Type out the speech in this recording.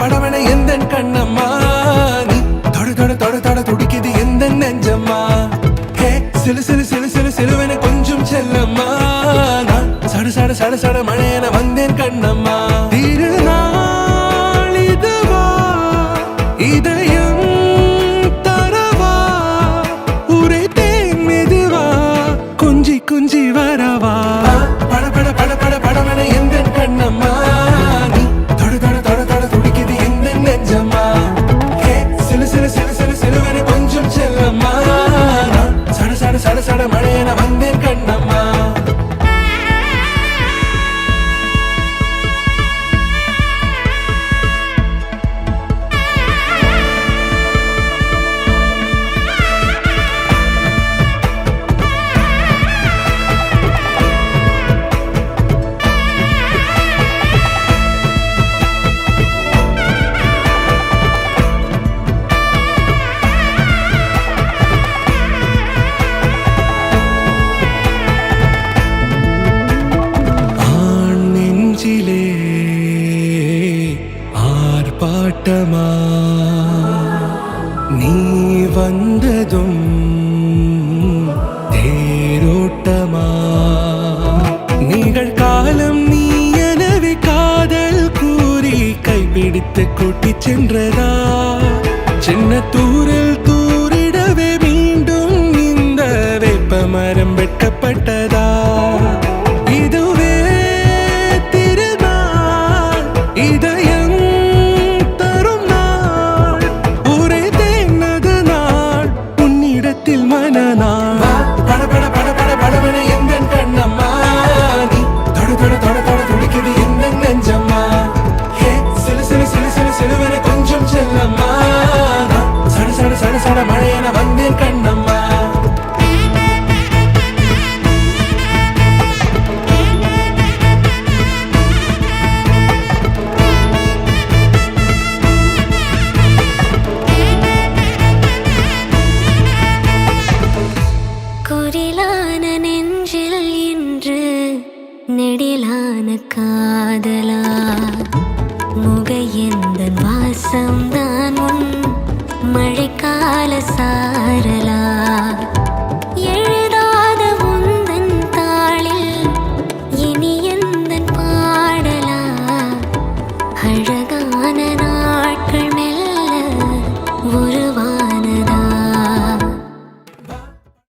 படவன எந்த கண்ணம்மா நீ தொட தொட தொட தொட துடிக்குது எந்த நெஞ்சம்மா ஹே சிலு சிலு சிலு சிலு சிலுவன கொஞ்சம் செல்லம்மா நான் சட சட சட சட மழையன வந்தேன் கண்ணம்மா திருநாள் இதுவா இதயம் தரவா உரைத்தேன் மெதுவா குஞ்சி குஞ்சி வரவா பட பட பட பட படவன எந்த கண்ணம்மா சட சட மழையன வந்தேன் கண்ணம்மா ஆர்ப்பாட்டமா நீ வந்ததும் தேரோட்டமா நிகழ்காலம் நீ எனவே காதல் கூறி கைப்பிடித்து கூட்டிச் சென்றதா சின்ன தூரில் தூரிடவே மீண்டும் இந்த வேப்ப மரம் வெட்கப்பட்டதா இதுவே திருநாள் இதயம் மனநாள் பட பட பட பட படவன எந்த கண்ணம்மா நீ தொட தொட தொட தொட துடிக்குது எந்த நெஞ்சம்மா ஹே சிலு சிலு சிலு சிலு சிலுவன கொஞ்சம் செல்லம்மா சட சட சட சட மழையன வந்தேன் கண்ணம்மா குரிலான நெஞ்சில் இன்று நெடிலான காதலா முக எந்த வாசம்தான் உன் மழைக்கால சாரலா